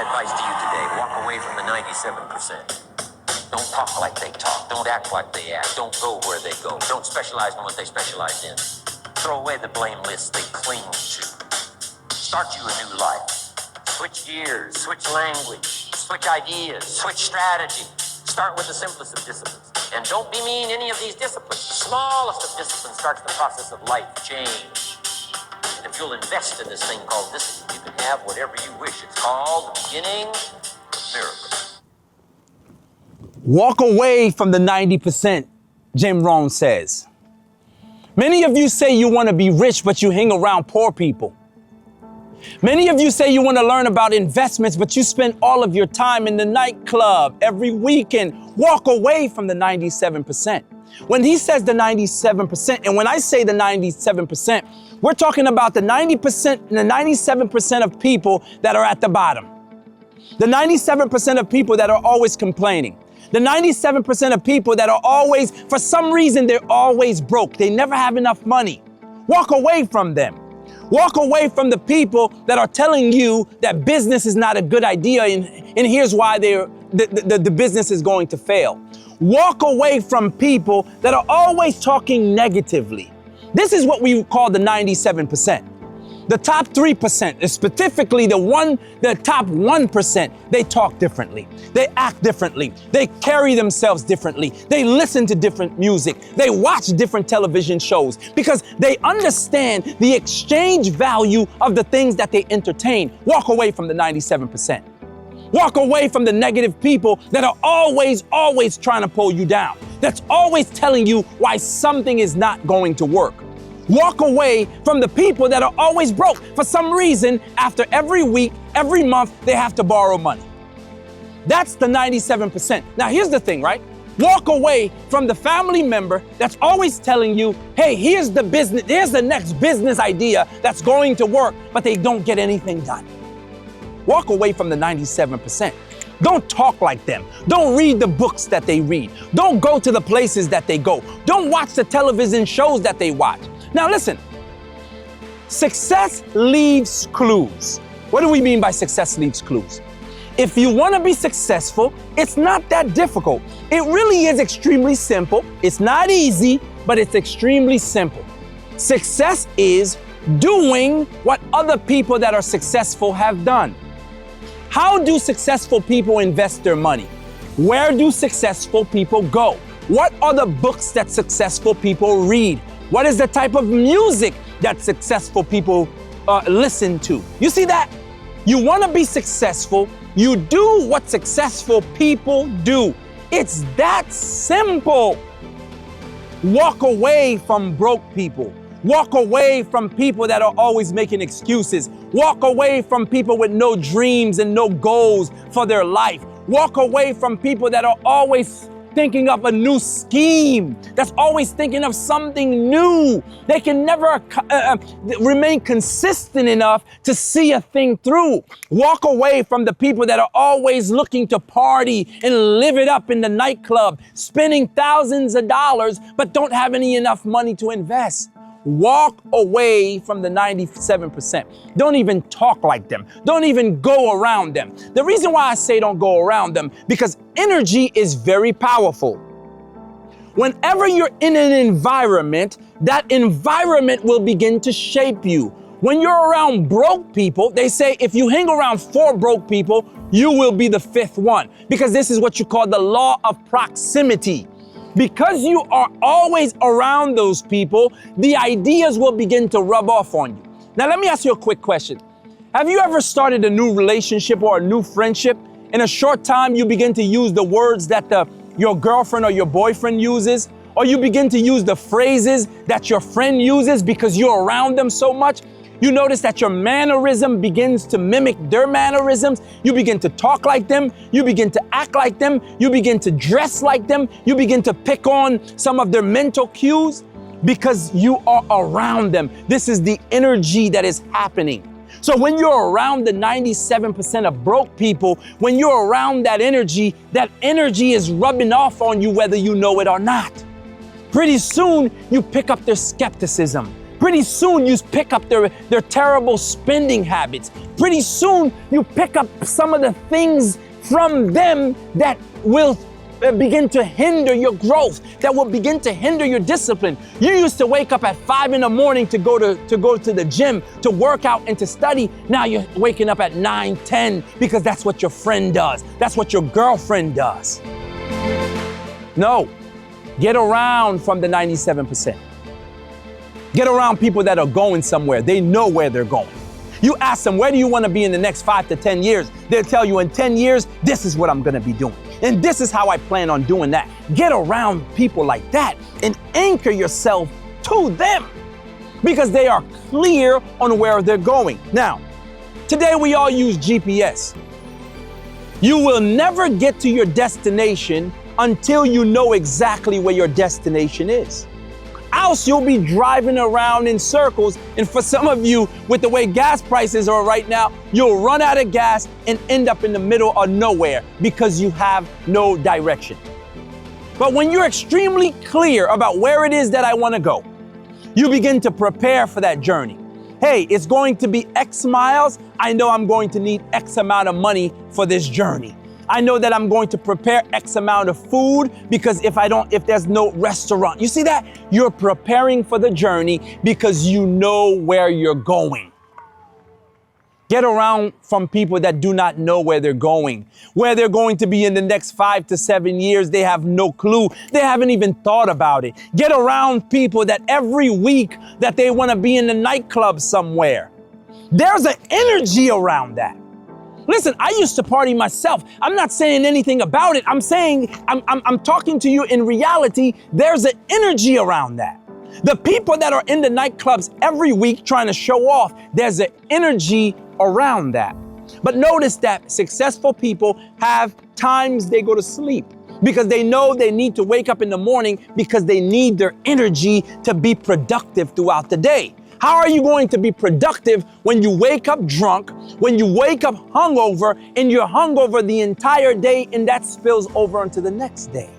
advice to you today. Walk away from the 97%. Don't talk like they talk. Don't act like they act. Don't go where they go. Don't specialize in what they specialize in. Throw away the blame list they cling to. Start you a new life. Switch gears, switch language, switch ideas, switch strategy. Start with the simplest of disciplines. And don't be mean any of these disciplines. The smallest of disciplines starts the process of life change. And if you'll invest in this thing called discipline, you can have whatever you wish. It's called the beginning of miracles. Walk away from the 90%, Jim Rohn says. Many of you say you want to be rich, but you hang around poor people. Many of you say you want to learn about investments, but you spend all of your time in the nightclub every weekend. Walk away from the 97%. When he says the 97%, and when I say the 97%, we're talking about the 90% and the 97% of people that are at the bottom. The 97% of people that are always complaining. The 97% of people that are always, for some reason, they're always broke. They never have enough money. Walk away from them. Walk away from the people that are telling you that business is not a good idea and here's why the business is going to fail. Walk away from people that are always talking negatively. This is what we call the 97%. The top 3%, specifically the top 1%, they talk differently. They act differently. They carry themselves differently. They listen to different music. They watch different television shows because they understand the exchange value of the things that they entertain. Walk away from the 97%. Walk away from the negative people that are always trying to pull you down. That's always telling you why something is not going to work. Walk away from the people that are always broke. For some reason, after every week, every month, they have to borrow money. That's the 97%. Now, here's the thing, right? Walk away from the family member that's always telling you, hey, here's the next business idea that's going to work, but they don't get anything done. Walk away from the 97%. Don't talk like them. Don't read the books that they read. Don't go to the places that they go. Don't watch the television shows that they watch. Now listen, success leaves clues. What do we mean by success leaves clues? If you want to be successful, it's not that difficult. It really is extremely simple. It's not easy, but it's extremely simple. Success is doing what other people that are successful have done. How do successful people invest their money? Where do successful people go? What are the books that successful people read? What is the type of music that successful people listen to? You see that? You want to be successful, you do what successful people do. It's that simple. Walk away from broke people. Walk away from people that are always making excuses. Walk away from people with no dreams and no goals for their life. Walk away from people that are always thinking of a new scheme, that's always thinking of something new. They can never remain consistent enough to see a thing through. Walk away from the people that are always looking to party and live it up in the nightclub, spending thousands of dollars, but don't have enough money to invest. Walk away from the 97%. Don't even talk like them. Don't even go around them. The reason why I say don't go around them, because energy is very powerful. Whenever you're in an environment, that environment will begin to shape you. When you're around broke people, they say if you hang around 4 broke people, you will be the 5th one, because this is what you call the law of proximity. Because you are always around those people, the ideas will begin to rub off on you. Now, let me ask you a quick question. Have you ever started a new relationship or a new friendship? In a short time, you begin to use the words that your girlfriend or your boyfriend uses, or you begin to use the phrases that your friend uses because you're around them so much. You notice that your mannerism begins to mimic their mannerisms. You begin to talk like them. You begin to act like them. You begin to dress like them. You begin to pick on some of their mental cues because you are around them. This is the energy that is happening. So when you're around the 97% of broke people, when you're around that energy is rubbing off on you whether you know it or not. Pretty soon, you pick up their skepticism. Pretty soon you pick up their terrible spending habits. Pretty soon you pick up some of the things from them that will begin to hinder your growth, that will begin to hinder your discipline. You used to wake up at 5 in the morning to go to the gym, to work out and to study. Now you're waking up at 9, 10 because that's what your friend does. That's what your girlfriend does. No, get around from the 97%. Get around people that are going somewhere. They know where they're going. You ask them, where do you want to be in the next 5 to 10 years? They'll tell you in 10 years, this is what I'm going to be doing. And this is how I plan on doing that. Get around people like that and anchor yourself to them because they are clear on where they're going. Now, today we all use GPS. You will never get to your destination until you know exactly where your destination is. Else you'll be driving around in circles, and for some of you, with the way gas prices are right now, you'll run out of gas and end up in the middle of nowhere because you have no direction. But when you're extremely clear about where it is that I want to go, you begin to prepare for that journey. Hey, it's going to be X miles. I know I'm going to need X amount of money for this journey. I know that I'm going to prepare X amount of food because if there's no restaurant, you see that? You're preparing for the journey because you know where you're going. Get around from people that do not know where they're going to be in the next 5 to 7 years. They have no clue. They haven't even thought about it. Get around people that every week that they want to be in the nightclub somewhere. There's an energy around that. Listen, I used to party myself. I'm not saying anything about it. I'm saying, I'm talking to you in reality. There's an energy around that. The people that are in the nightclubs every week trying to show off, there's an energy around that. But notice that successful people have times they go to sleep because they know they need to wake up in the morning because they need their energy to be productive throughout the day. How are you going to be productive when you wake up drunk, when you wake up hungover, and you're hungover the entire day and that spills over into the next day?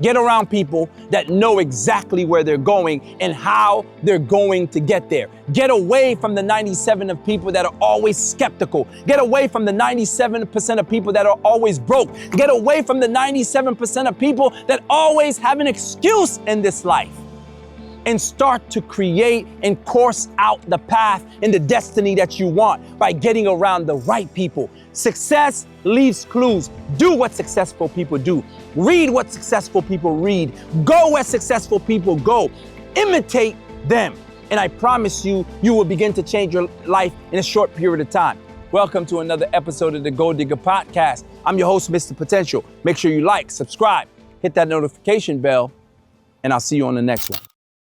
Get around people that know exactly where they're going and how they're going to get there. Get away from the 97% of people that are always skeptical. Get away from the 97% of people that are always broke. Get away from the 97% of people that always have an excuse in this life. And start to create and course out the path and the destiny that you want by getting around the right people. Success leaves clues. Do what successful people do. Read what successful people read. Go where successful people go. Imitate them. And I promise you, you will begin to change your life in a short period of time. Welcome to another episode of the Gold Digger Podcast. I'm your host, Mr. Potential. Make sure you like, subscribe, hit that notification bell, and I'll see you on the next one.